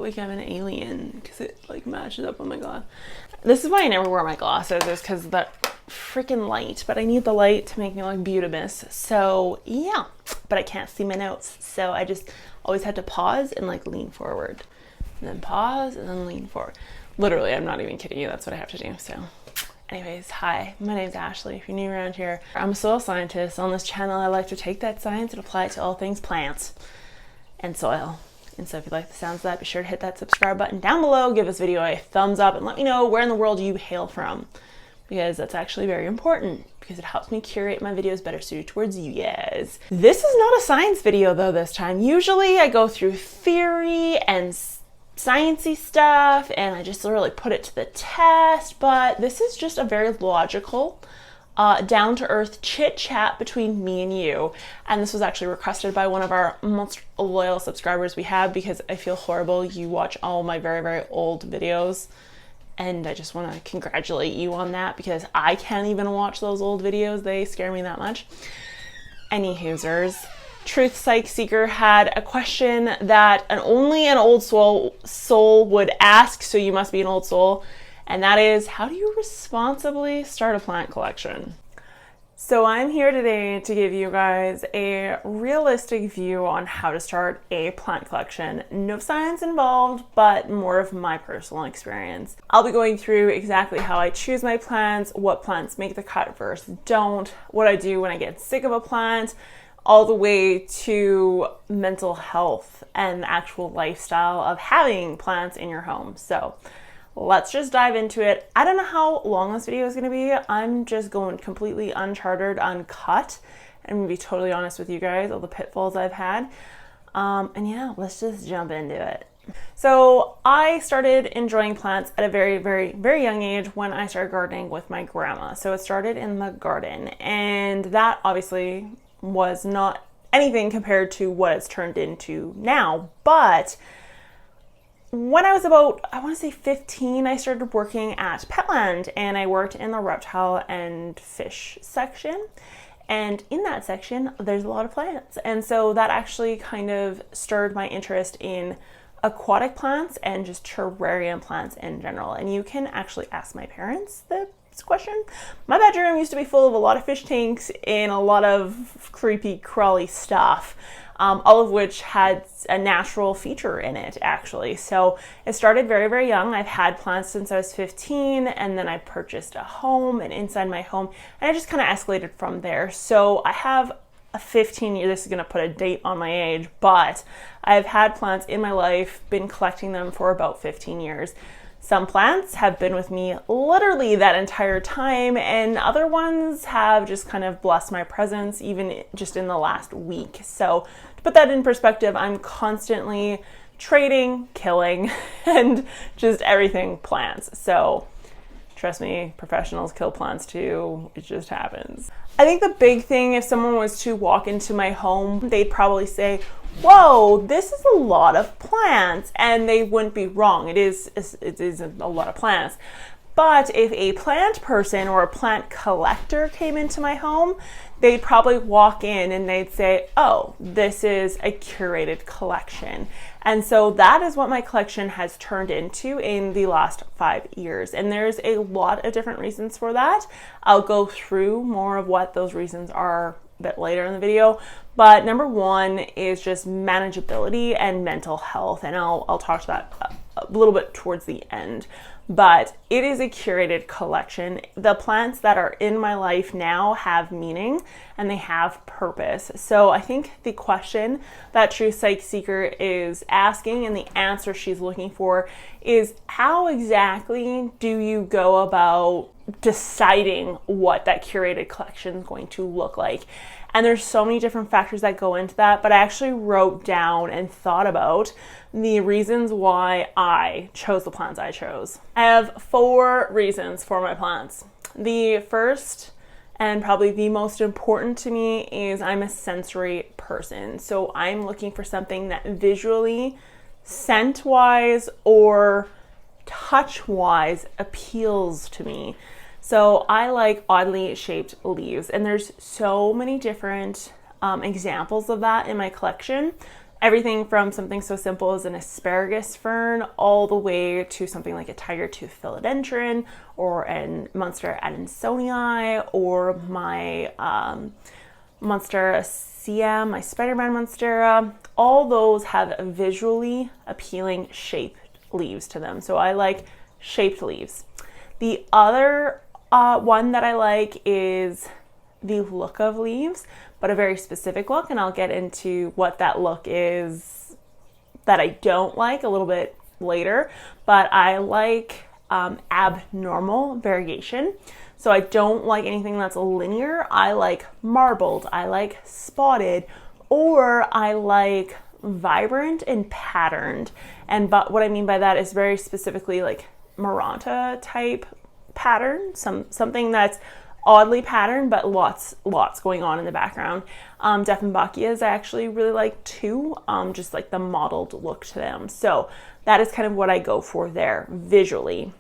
Like I'm an alien because it like matches up with my glass. This is why I never wear my glasses, is because of that freaking light, but I need the light to make me look beautimous. So yeah, but I can't see my notes, so I just always had to pause and like lean forward, and then pause and then lean forward. Literally, I'm not even kidding you, that's what I have to do. So anyways, hi, my name's Ashley. If you're new around here, I'm a soil scientist. On this channel, I like to take that science and apply it to all things plants and soil. And so if you like the sounds of that, be sure to hit that subscribe button down below, give this video a thumbs up, and let me know where in the world you hail from, because that's actually very important, because it helps me curate my videos better suited towards you guys. This is not a science video though this time. Usually I go through theory and sciencey stuff and I just really put it to the test, but this is just a very logical, down-to-earth chit-chat between me and you. And this was actually requested by one of our most loyal subscribers we have, because I feel horrible. You watch all my very, very old videos, and I just want to congratulate you on that, because I can't even watch those old videos. They scare me that much. Any hoosers. Truth Psych Seeker had a question that only an old soul would ask, so you must be an old soul. And that is, how do you responsibly start a plant collection? So I'm here today to give you guys a realistic view on how to start a plant collection. No science involved, but more of my personal experience. I'll be going through exactly how I choose my plants, what plants make the cut versus don't, what I do when I get sick of a plant, all the way to mental health and the actual lifestyle of having plants in your home. So let's just dive into it. I don't know how long this video is going to be. I'm just going completely uncharted, uncut. I'm going to be totally honest with you guys, all the pitfalls I've had. And yeah, let's just jump into it. So I started enjoying plants at a very, very, very young age when I started gardening with my grandma. So it started in the garden, and that obviously was not anything compared to what it's turned into now. But when I was about, I want to say 15, I started working at Petland, and I worked in the reptile and fish section. And in that section, there's a lot of plants. And so that actually kind of stirred my interest in aquatic plants and just terrarium plants in general. And you can actually ask my parents this question. My bedroom used to be full of a lot of fish tanks and a lot of creepy, crawly stuff. All of which had a natural feature in it, actually. So it started very, very young. I've had plants since I was 15, and then I purchased a home, and inside my home, and I just kind of escalated from there. So I have a 15-year, this is going to put a date on my age, but I've had plants in my life, been collecting them for about 15 years. Some plants have been with me literally that entire time, and other ones have just kind of blessed my presence even just in the last week. So to put that in perspective, I'm constantly trading, killing, and just everything plants. So trust me, professionals kill plants too. It just happens. I think the big thing, if someone was to walk into my home, they'd probably say, whoa, this is a lot of plants. And they wouldn't be wrong. It is a lot of plants. But if a plant person or a plant collector came into my home, they'd probably walk in and they'd say, oh, this is a curated collection. And so that is what my collection has turned into in the last 5 years. And there's a lot of different reasons for that. I'll go through more of what those reasons are a bit later in the video. But number one is just manageability and mental health. And I'll talk to that a little bit towards the end. But it is a curated collection. The plants that are in my life now have meaning and they have purpose. So I think the question that True Psych Seeker is asking and the answer she's looking for is, how exactly do you go about deciding what that curated collection is going to look like? And there's so many different factors that go into that, but I actually wrote down and thought about the reasons why I chose the plants I chose. I have 4 reasons for my plants. The first, and probably the most important to me, is I'm a sensory person. So I'm looking for something that visually, scent-wise, or touch-wise appeals to me. So I like oddly shaped leaves, and there's so many different examples of that in my collection. Everything from something so simple as an asparagus fern all the way to something like a tiger tooth philodendron or a Monstera adansonii or my Monstera CM, my Spider-Man Monstera. All those have visually appealing shaped leaves to them. So I like shaped leaves. The other one that I like is the look of leaves, but a very specific look, and I'll get into what that look is that I don't like a little bit later, but I like abnormal variation. So I don't like anything that's linear. I like marbled, I like spotted, or I like vibrant and patterned. But what I mean by that is very specifically like Maranta type pattern, something that's oddly patterned, but lots going on in the background. Dieffenbachias I actually really like too, just like the mottled look to them. So that is kind of what I go for there visually.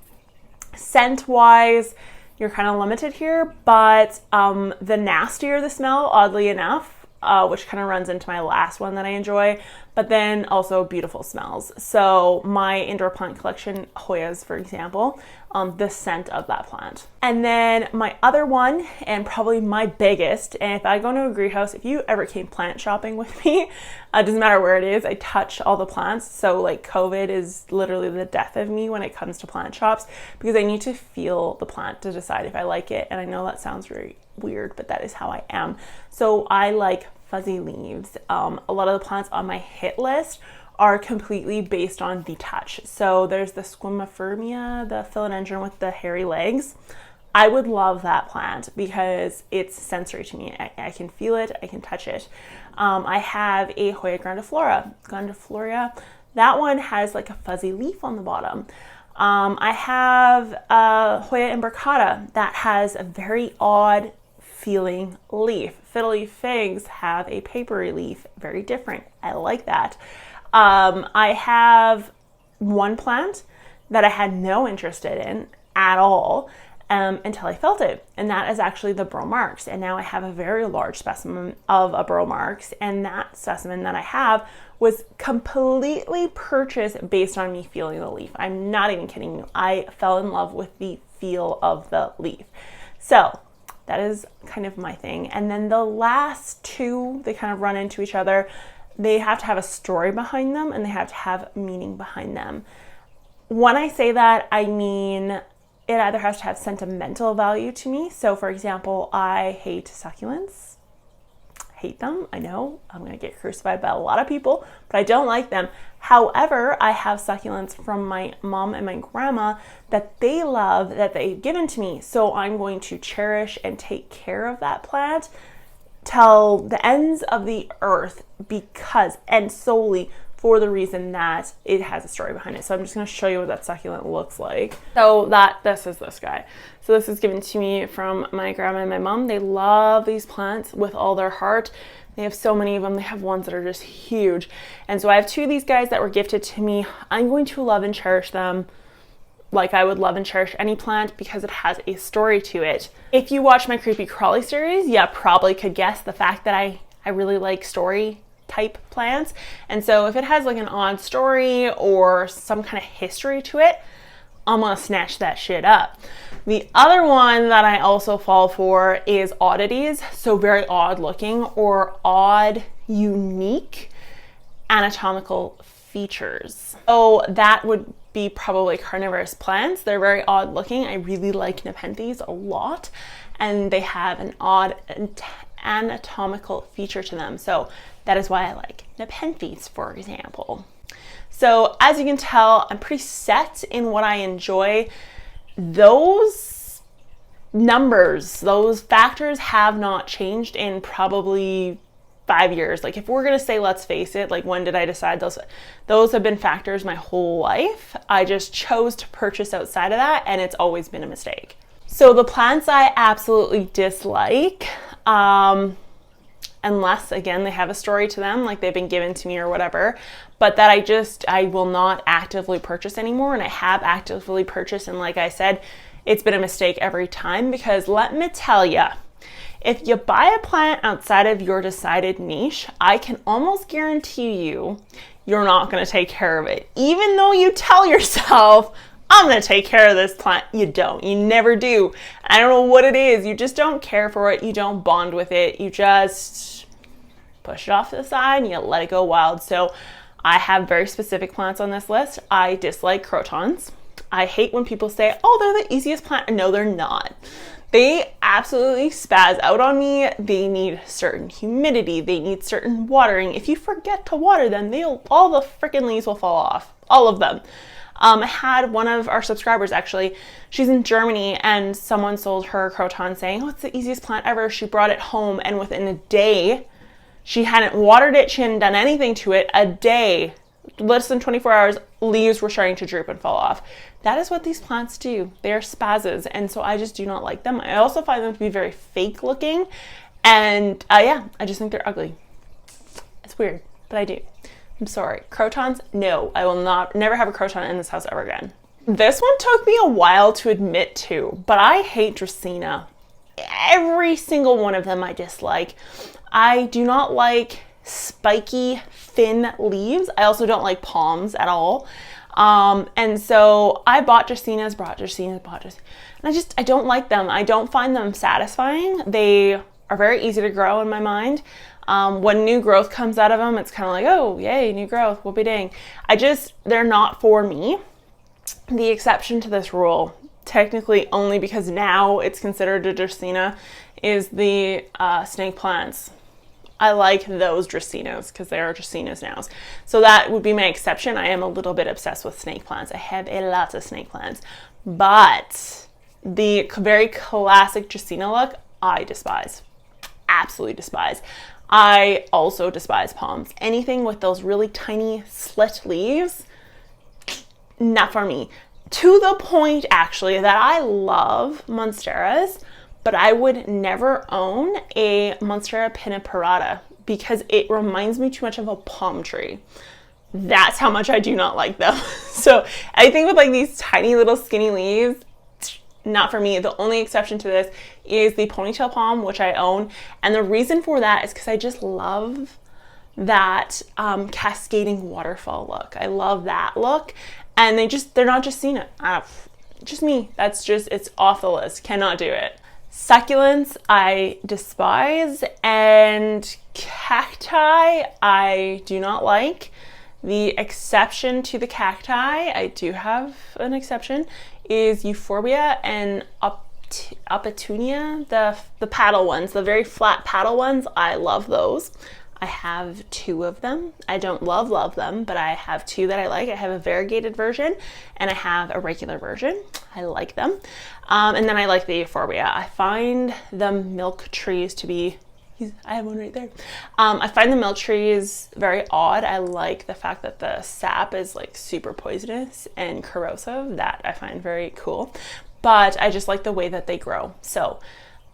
Scent wise, you're kind of limited here, but the nastier the smell, oddly enough, which kind of runs into my last one that I enjoy, but then also beautiful smells. So my indoor plant collection, Hoyas, for example, the scent of that plant. And then my other one, and probably my biggest, and if I go to a greenhouse, if you ever came plant shopping with me, it doesn't matter where it is, I touch all the plants. So like COVID is literally the death of me when it comes to plant shops, because I need to feel the plant to decide if I like it. And I know that sounds very weird, but that is how I am. So I like fuzzy leaves. A lot of the plants on my hit list are completely based on the touch. So there's the Squamifermia, the philodendron with the hairy legs. I would love that plant because it's sensory to me. I can feel it, I can touch it. I have a Hoya grandiflora. That one has like a fuzzy leaf on the bottom. I have a Hoya imbricata that has a very odd feeling leaf. Fiddly figs have a papery leaf, very different. I like that. I have one plant that I had no interest in at all until I felt it, and that is actually the Bromarx. And now I have a very large specimen of a Bromarx, and that specimen that I have was completely purchased based on me feeling the leaf. I'm not even kidding you. I fell in love with the feel of the leaf. So that is kind of my thing. And then the last two, they kind of run into each other. They have to have a story behind them and they have to have meaning behind them. When I say that, I mean it either has to have sentimental value to me. So for example, I hate succulents. Hate them. I know I'm going to get crucified by a lot of people, but I don't like them. However, I have succulents from my mom and my grandma that they love, that they've given to me. So I'm going to cherish and take care of that plant till the ends of the earth, because, and solely for the reason that it has a story behind it. So I'm just going to show you what that succulent looks like. So this is this guy. So this is given to me from my grandma and my mom. They love these plants with all their heart. They have so many of them. They have ones that are just huge. And so I have two of these guys that were gifted to me. I'm going to love and cherish them like I would love and cherish any plant because it has a story to it. If you watch my Creepy Crawly series, you probably could guess the fact that I really like story type plants. And so if it has like an odd story or some kind of history to it, I'm gonna snatch that shit up. The other one that I also fall for is oddities. So very odd looking or odd, unique anatomical features. So that would be probably carnivorous plants. They're very odd looking. I really like Nepenthes a lot, and they have an odd anatomical feature to them. So that is why I like Nepenthes, for example. So as you can tell, I'm pretty set in what I enjoy. Those numbers, those factors have not changed in probably 5 years. Like if we're gonna say, let's face it, like when did I decide those have been factors my whole life. I just chose to purchase outside of that, and it's always been a mistake. So the plants I absolutely dislike, unless again they have a story to them, like they've been given to me or whatever, but that I will not actively purchase anymore. And I have actively purchased, and like I said, it's been a mistake every time, because let me tell you, If you buy a plant outside of your decided niche, I can almost guarantee you're not going to take care of it. Even though you tell yourself, I'm going to take care of this plant, you don't. You never do. I don't know what it is. You just don't care for it. You don't bond with it. You just push it off to the side and you let it go wild. So I have very specific plants on this list. I dislike crotons. I hate when people say, oh, they're the easiest plant. No, they're not. They absolutely spaz out on me. They need certain humidity. They need certain watering. If you forget to water them, all the freaking leaves will fall off. All of them. I had one of our subscribers, actually, she's in Germany, and someone sold her a croton saying, oh, it's the easiest plant ever. She brought it home, and within a day, she hadn't watered it. She hadn't done anything to it. A day, less than 24 hours, leaves were starting to droop and fall off. That is what these plants do. They are spazzes, and so I just do not like them. I also find them to be very fake looking, and yeah, I just think they're ugly. It's weird, but I do. I'm sorry. Crotons? No, I will never have a croton in this house ever again. This one took me a while to admit to, but I hate Dracaena. Every single one of them I dislike. I do not like spiky, thin leaves. I also don't like palms at all. And so I bought Dracaenas, and I don't like them. I don't find them satisfying. They are very easy to grow in my mind. When new growth comes out of them, it's kind of like, oh, yay, new growth, whoopie dang. They're not for me. The exception to this rule, technically only because now it's considered a Dracaena, is the snake plants. I like those Dracaenas because they are Dracaenas now. So that would be my exception. I am a little bit obsessed with snake plants. I have a lot of snake plants. But the very classic Dracaena look, I despise. Absolutely despise. I also despise palms. Anything with those really tiny slit leaves, not for me. To the point, actually, that I love monsteras, but I would never own a Monstera pinnaparata because it reminds me too much of a palm tree. That's how much I do not like them. So I think with like these tiny little skinny leaves, not for me. The only exception to this is the Ponytail Palm, which I own. And the reason for that is because I just love that cascading waterfall look. I love that look. And they're not just seen it. Just me. It's off the list. Cannot do it. Succulents I despise, and cacti I do not like. The exception to the cacti, I do have an exception, is Euphorbia and Oppetunia, the paddle ones, the very flat paddle ones. I love those. I have 2 of them. I don't love them, but I have 2 that I like. I have a variegated version and I have a regular version. I like them. And then I like the Euphorbia. I find the milk trees to be, I have one right there. I find the milk trees very odd. I like the fact that the sap is like super poisonous and corrosive. That I find very cool. But I just like the way that they grow. So,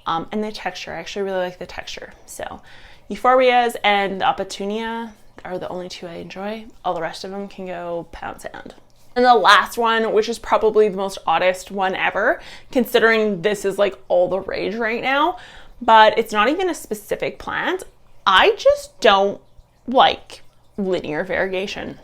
and the texture, I actually really like the texture. So Euphorbias and Oppetunia are the only 2 I enjoy. All the rest of them can go pound sand. And the last one, which is probably the most oddest one ever, considering this is like all the rage right now, but it's not even a specific plant. I just don't like linear variegation.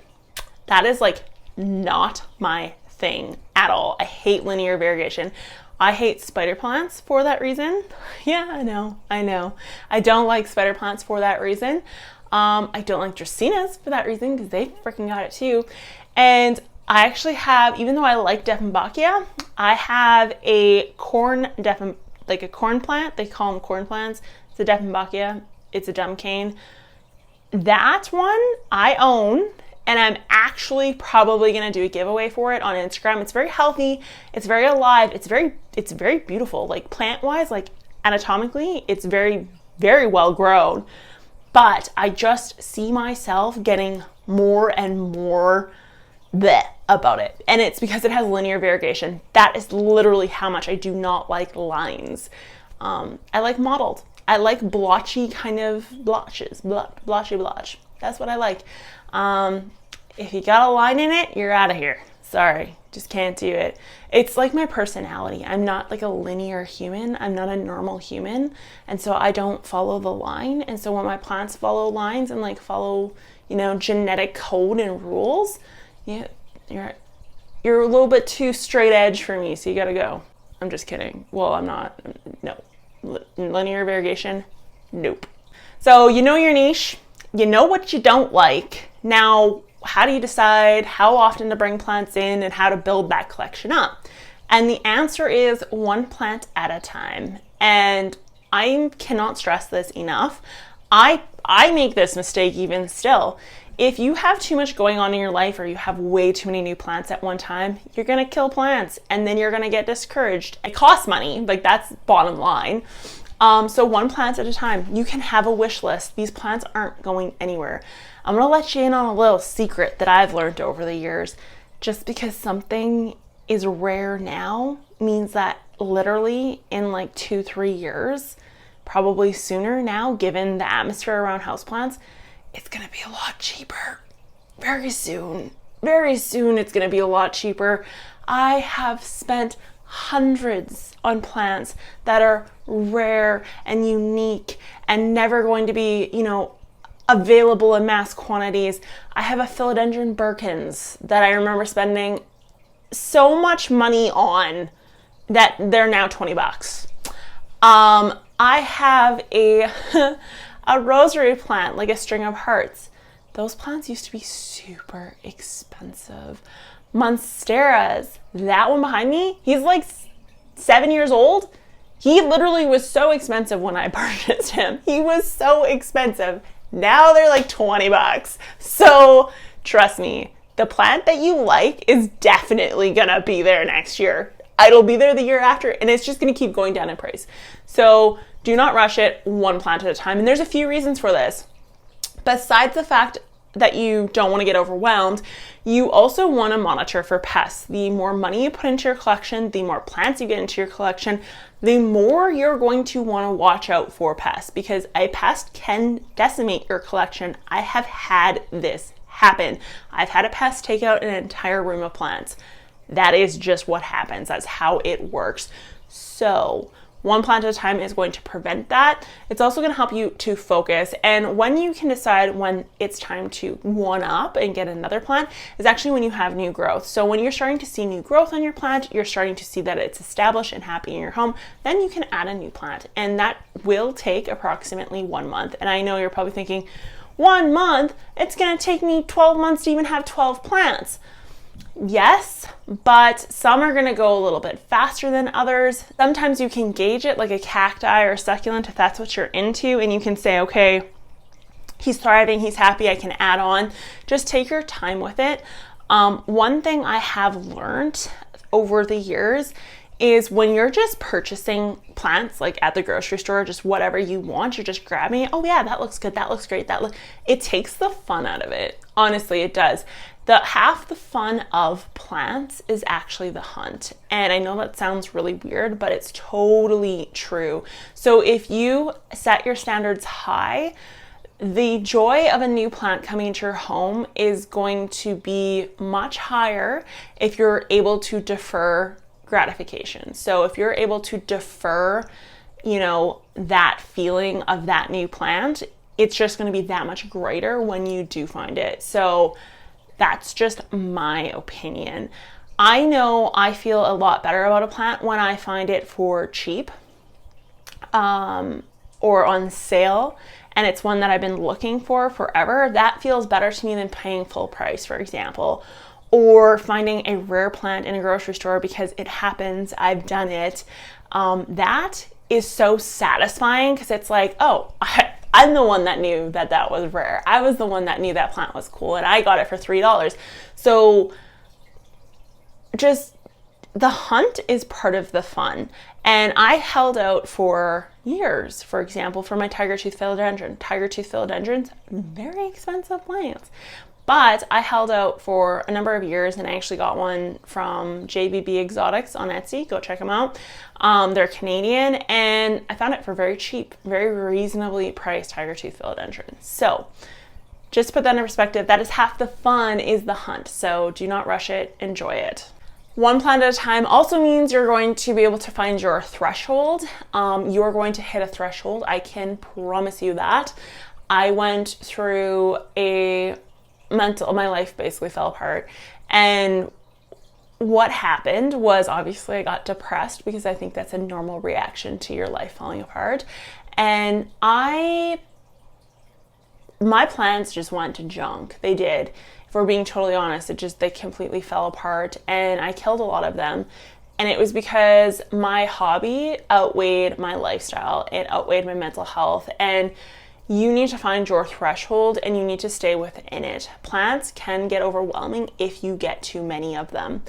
That is like not my thing at all. I hate linear variegation. I hate spider plants for that reason. Yeah, I know. I don't like spider plants for that reason. I don't like Dracaenas for that reason because they freaking got it too. And I actually have, even though I like Dieffenbachia, I have a corn plant. They call them corn plants. It's a Dieffenbachia. It's a dumb cane. That one I own, and I'm actually probably going to do a giveaway for it on Instagram. It's very healthy. It's very alive. It's very beautiful. Like plant-wise, like anatomically, it's very, very well grown. But I just see myself getting more and more bleh about it. And it's because it has linear variegation. That is literally how much I do not like lines. I like mottled. I like blotchy kind of blotches. Blotchy blotch. That's what I like. If you got a line in it, you're out of here. Sorry, just can't do it. It's like my personality. I'm not like a linear human. I'm not a normal human. And so I don't follow the line. And so when my plants follow lines and like follow, genetic code and rules, you're a little bit too straight edge for me. So you got to go. I'm just kidding. Well, I'm not. No. Linear variegation? Nope. So you know your niche. You know what you don't like. Now, how do you decide how often to bring plants in and how to build that collection up? And the answer is one plant at a time. And I cannot stress this enough. I make this mistake even still. If you have too much going on in your life or you have way too many new plants at one time, you're going to kill plants and then you're going to get discouraged. It costs money, like that's bottom line. So one plant at a time. You can have a wish list. These plants aren't going anywhere. I'm going to let you in on a little secret that I've learned over the years. Just because something is rare now means that literally in like 2-3 years, probably sooner now, given the atmosphere around houseplants, it's going to be a lot cheaper. Very soon it's going to be a lot cheaper. I have spent hundreds on plants that are rare and unique and never going to be, available in mass quantities. I have a philodendron Birkins that I remember spending so much money on that they're now $20. I have a rosary plant, like a string of hearts. Those plants used to be super expensive. Monsteras, that one behind me, he's like 7 years old. He literally was so expensive when I purchased him. He was so expensive. Now they're like $20. So trust me, the plant that you like is definitely gonna be there next year. It'll be there the year after, and it's just gonna keep going down in price. So do not rush it, one plant at a time. And there's a few reasons for this. Besides the fact that you don't want to get overwhelmed, you also want to monitor for pests. The more money you put into your collection, the more plants you get into your collection, the more you're going to want to watch out for pests, because a pest can decimate your collection. I have had this happen. I've had a pest take out an entire room of plants. That is just what happens. That's how it works. So one plant at a time is going to prevent that. It's also going to help you to focus. And when you can decide when it's time to one up and get another plant is actually when you have new growth. So when you're starting to see new growth on your plant, you're starting to see that it's established and happy in your home, then you can add a new plant. And that will take approximately 1 month. And I know you're probably thinking, 1 month? It's going to take me 12 months to even have 12 plants. Yes, but some are going to go a little bit faster than others. Sometimes you can gauge it like a cacti or a succulent if that's what you're into, and you can say, okay, he's thriving, he's happy, I can add on. Just take your time with it. One thing I have learned over the years is when you're just purchasing plants, like at the grocery store, just whatever you want, you're just grabbing it. Oh yeah, that looks good, that looks great, it takes the fun out of it. Honestly, it does. Half the fun of plants is actually the hunt. And I know that sounds really weird, but it's totally true. So if you set your standards high, the joy of a new plant coming into your home is going to be much higher if you're able to defer gratification. So if you're able to defer, that feeling of that new plant, it's just going to be that much greater when you do find it. So that's just my opinion. I know I feel a lot better about a plant when I find it for cheap or on sale, and it's one that I've been looking for forever. That feels better to me than paying full price, for example, or finding a rare plant in a grocery store because it happens, I've done it. That is so satisfying because it's like, oh, I'm the one that knew that was rare. I was the one that knew that plant was cool and I got it for $3. So just the hunt is part of the fun. And I held out for years, for example, for my tiger tooth philodendron. Tiger tooth philodendrons, very expensive plants. But I held out for a number of years and I actually got one from JBB Exotics on Etsy. Go check them out. They're Canadian and I found it for very cheap, very reasonably priced tiger tooth philodendron. So just to put that in perspective, that is half the fun, is the hunt. So do not rush it, enjoy it. One plant at a time also means you're going to be able to find your threshold. You're going to hit a threshold. I can promise you that. I went through my life basically fell apart. And what happened was, obviously I got depressed, because I think that's a normal reaction to your life falling apart. And my plans just went to junk. They did. If we're being totally honest, they completely fell apart, and I killed a lot of them. And it was because my hobby outweighed my lifestyle. It outweighed my mental health. And you need to find your threshold, and you need to stay within it. Plants can get overwhelming if you get too many of them.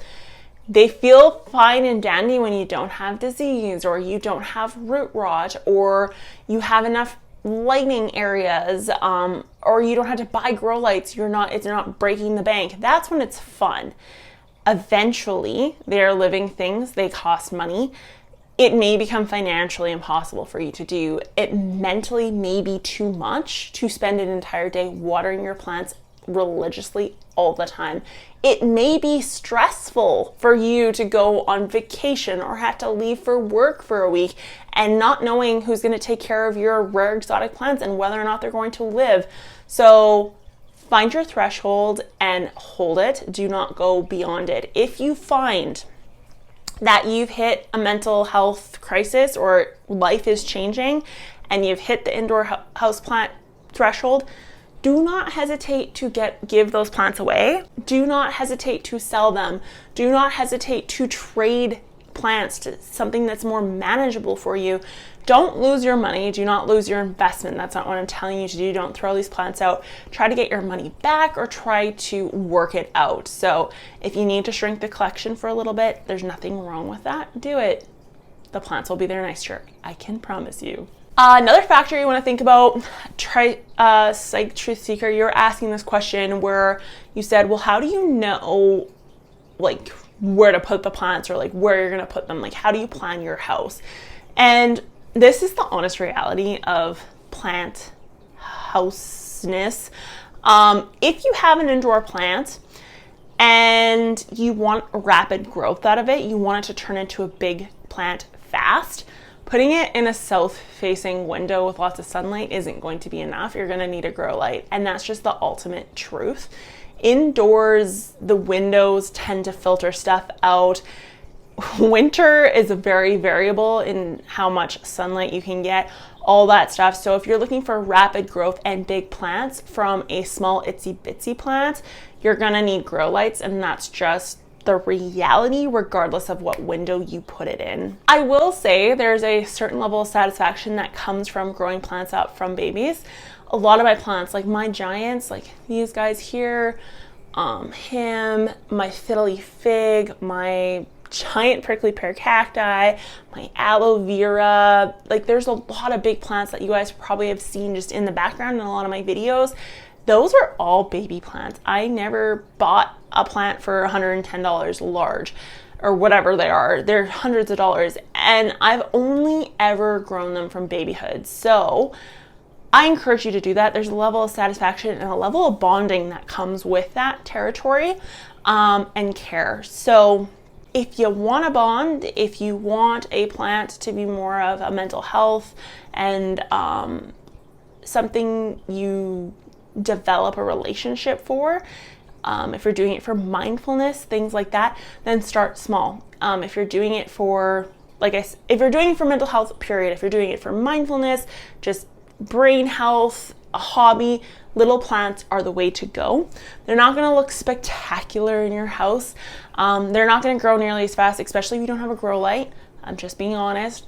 They feel fine and dandy when you don't have disease, or you don't have root rot, or you have enough lighting areas, or you don't have to buy grow lights. It's not breaking the bank. That's when it's fun. Eventually, they're living things. They cost money. It may become financially impossible for you to do. It mentally may be too much to spend an entire day watering your plants religiously all the time. It may be stressful for you to go on vacation or have to leave for work for a week and not knowing who's going to take care of your rare exotic plants and whether or not they're going to live. So find your threshold and hold it. Do not go beyond it. If you find that you've hit a mental health crisis or life is changing and you've hit the indoor houseplant threshold, do not hesitate to give those plants away. Do not hesitate to sell them. Do not hesitate to trade plants to something that's more manageable for you. Don't lose your money. Do not lose your investment. That's not what I'm telling you to do. Don't throw these plants out. Try to get your money back, or try to work it out. So if you need to shrink the collection for a little bit, there's nothing wrong with that. Do it. The plants will be there next year. I can promise you. Another factor you want to think about, Psych Truth Seeker, you're asking this question where you said, well, how do you know like where to put the plants, or like where you're going to put them? Like, how do you plan your house? And this is the honest reality of plant houseness. If you have an indoor plant and you want rapid growth out of it, you want it to turn into a big plant fast, putting it in a south-facing window with lots of sunlight isn't going to be enough. You're going to need a grow light, and that's just the ultimate truth. Indoors, the windows tend to filter stuff out. Winter is very variable in how much sunlight you can get, all that stuff. So if you're looking for rapid growth and big plants from a small itsy bitsy plant, you're going to need grow lights, and that's just the reality regardless of what window you put it in. I will say there's a certain level of satisfaction that comes from growing plants up from babies. A lot of my plants, like my giants, like these guys here, him, my fiddly fig, my giant prickly pear cacti, my aloe vera, like there's a lot of big plants that you guys probably have seen just in the background in a lot of my videos. Those are all baby plants. I never bought a plant for $110 large or whatever they are. They're hundreds of dollars, and I've only ever grown them from babyhood. So I encourage you to do that. There's a level of satisfaction and a level of bonding that comes with that territory and care. So if you want to bond, if you want a plant to be more of a mental health and something you develop a relationship for, if you're doing it for mindfulness, things like that, then start small. If you're doing it for, if you're doing it for mental health, period, if you're doing it for mindfulness, just brain health, a hobby, little plants are the way to go. They're not going to look spectacular in your house. They're not going to grow nearly as fast, especially if you don't have a grow light. I'm just being honest.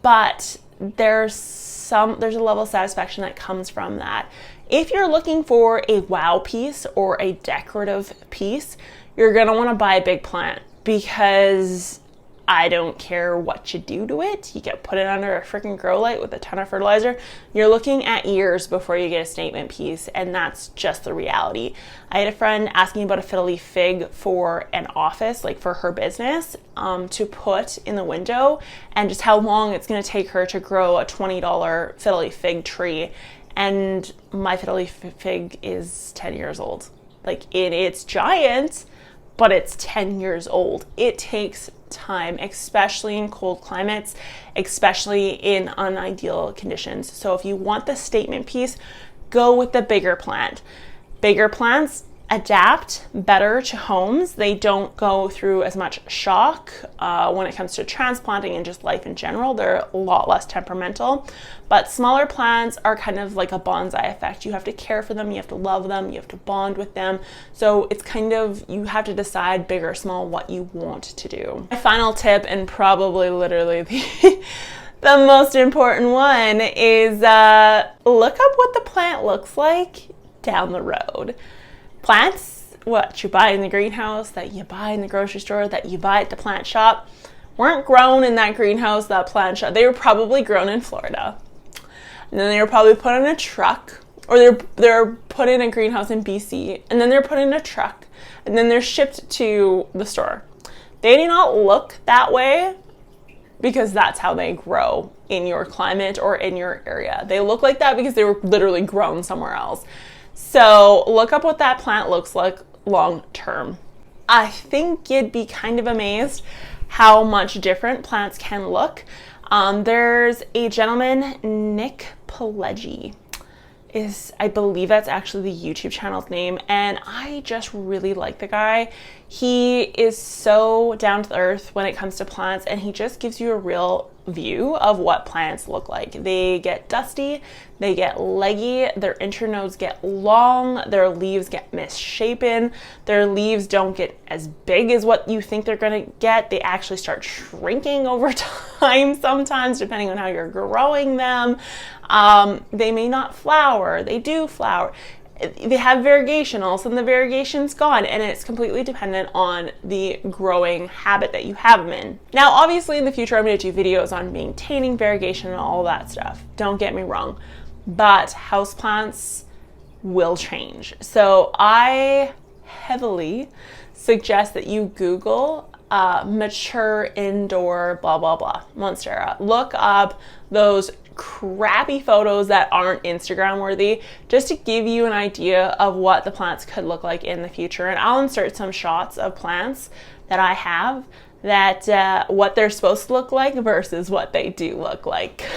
But there's a level of satisfaction that comes from that. If you're looking for a wow piece or a decorative piece, you're going to want to buy a big plant, because I don't care what you do to it. You can put it under a freaking grow light with a ton of fertilizer. You're looking at years before you get a statement piece, and that's just the reality. I had a friend asking about a fiddly fig for an office, like for her business, to put in the window, and just how long it's going to take her to grow a $20 fiddly fig tree. and my fiddly fig is 10 years old. Like, it's giant, but it's 10 years old. It takes time, especially in cold climates, especially in unideal conditions. So if you want the statement piece, go with the bigger plant. Bigger plants adapt better to homes. They don't go through as much shock when it comes to transplanting and just life in general. They're a lot less temperamental. But smaller plants are kind of like a bonsai effect. You have to care for them, you have to love them, you have to bond with them. So it's kind of, you have to decide big or small what you want to do. My final tip, and probably literally the most important one, is look up what the plant looks like down the road. Plants, what you buy in the greenhouse, that you buy in the grocery store, that you buy at the plant shop, weren't grown in that greenhouse, that plant shop. They were probably grown in Florida. And then they were probably put in a truck, or they're put in a greenhouse in BC, and then they're put in a truck, and then they're shipped to the store. They do not look that way because that's how they grow in your climate or in your area. They look like that because they were literally grown somewhere else. So look up what that plant looks like long term. I think you'd be kind of amazed how much different plants can look. There's a gentleman, Nick Pileggi, I believe that's actually the YouTube channel's name, and I just really like the guy. He is so down to earth when it comes to plants, and he just gives you a real view of what plants look like. They get dusty, they get leggy, their internodes get long, their leaves get misshapen, their leaves don't get as big as what you think they're going to get. They actually start shrinking over time sometimes, depending on how you're growing them. They may not flower, they do flower. They have variegation, all of a sudden the variegation's gone, and it's completely dependent on the growing habit that you have them in. Now, obviously in the future, I'm going to do videos on maintaining variegation and all that stuff. Don't get me wrong, but houseplants will change. So I heavily suggest that you Google mature indoor blah blah blah monstera. Look up those crappy photos that aren't Instagram worthy, just to give you an idea of what the plants could look like in the future. And I'll insert some shots of plants that I have that what they're supposed to look like versus what they do look like.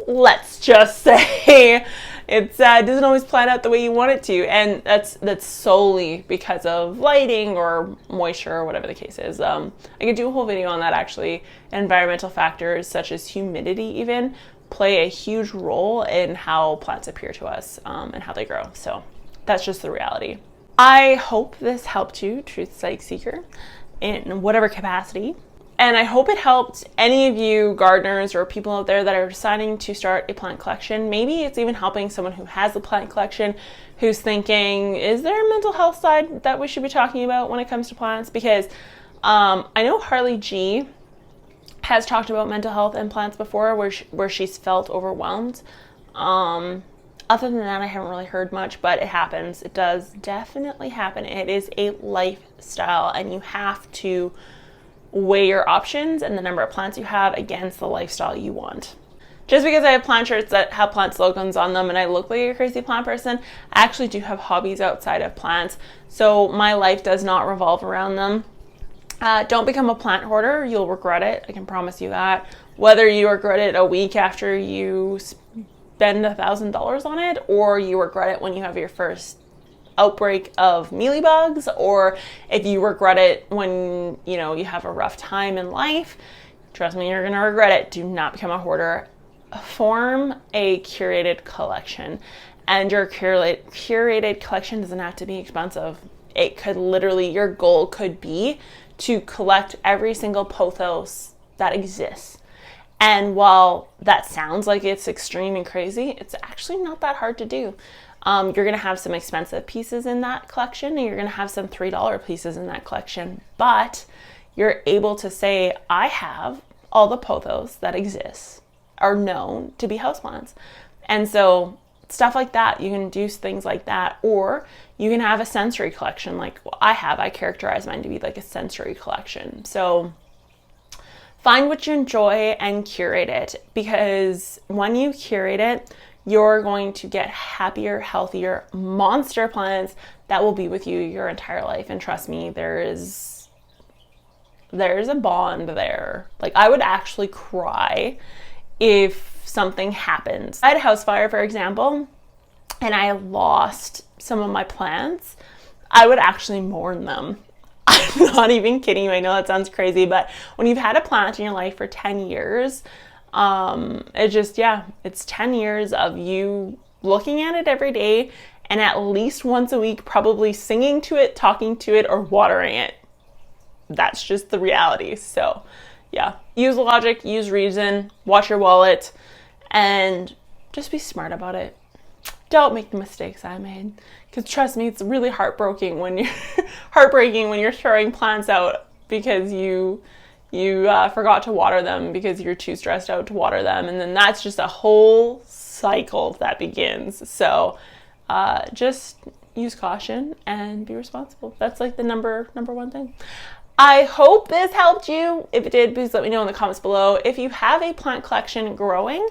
Let's just say it doesn't always plan out the way you want it to, and that's solely because of lighting or moisture or whatever the case is. I could do a whole video on that actually. Environmental factors such as humidity even play a huge role in how plants appear to us and how they grow. So that's just the reality. I hope this helped you, Truth Psych Seeker, in whatever capacity. And I hope it helped any of you gardeners or people out there that are deciding to start a plant collection. Maybe it's even helping someone who has a plant collection who's thinking, is there a mental health side that we should be talking about when it comes to plants? Because I know Harley G has talked about mental health and plants before where she's felt overwhelmed. Other than that, I haven't really heard much, but it happens. It does definitely happen. It is a lifestyle, and you have to weigh your options and the number of plants you have against the lifestyle you want. Just because I have plant shirts that have plant slogans on them and I look like a crazy plant person, I actually do have hobbies outside of plants, so my life does not revolve around them. Don't become a plant hoarder. You'll regret it. I can promise you that. Whether you regret it a week after you spend $1,000 on it, or you regret it when you have your first outbreak of mealybugs, or if you regret it when you have a rough time in life, trust me, you're gonna regret it. Do not become a hoarder. Form a curated collection, and your curated collection doesn't have to be expensive. It could literally, your goal could be to collect every single pothos that exists. And while that sounds like it's extreme and crazy, it's actually not that hard to do. You're going to have some expensive pieces in that collection, and you're going to have some $3 pieces in that collection, but you're able to say, I have all the pothos that exist are known to be houseplants. And so stuff like that, you can do things like that, or you can have a sensory collection like I characterize mine to be like a sensory collection. So find what you enjoy and curate it, because when you curate it, you're going to get happier, healthier monster plants that will be with you your entire life. And trust me, there's a bond there. Like, I would actually cry if something happens. I had a house fire, for example, and I lost some of my plants. I would actually mourn them. I'm not even kidding you. I know that sounds crazy, but when you've had a plant in your life for 10 years, it's 10 years of you looking at it every day and at least once a week probably singing to it, talking to it, or watering it. That's just the reality. So yeah, use logic, use reason, watch your wallet, and just be smart about it. Don't make the mistakes I made, because trust me, it's really heartbreaking when you're throwing plants out because you forgot to water them because you're too stressed out to water them, and then that's just a whole cycle that begins. So just use caution and be responsible. That's like the number one thing. I hope this helped you. If it did, please let me know in the comments below. If you have a plant collection growing,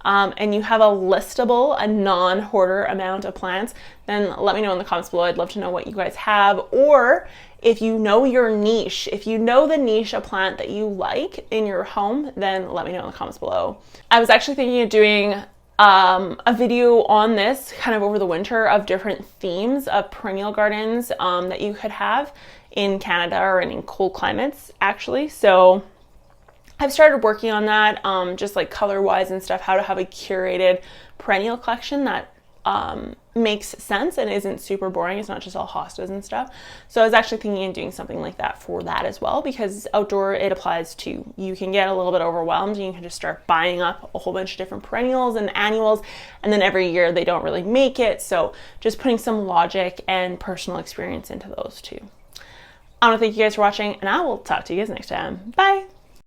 and you have a non-hoarder amount of plants, then let me know in the comments below. I'd love to know what you guys have. Or if you know your niche, if you know the niche of plant that you like in your home, then let me know in the comments below. I was actually thinking of doing a video on this kind of over the winter of different themes of perennial gardens that you could have in Canada or in cold climates, actually. So I've started working on that, just like color-wise and stuff, how to have a curated perennial collection that makes sense and isn't super boring. It's not just all hostas and stuff. So I was actually thinking of doing something like that for that as well, because outdoor, it applies to, you can get a little bit overwhelmed and you can just start buying up a whole bunch of different perennials and annuals, and then every year they don't really make it. So just putting some logic and personal experience into those too. I want to thank you guys for watching, and I will talk to you guys next time. Bye.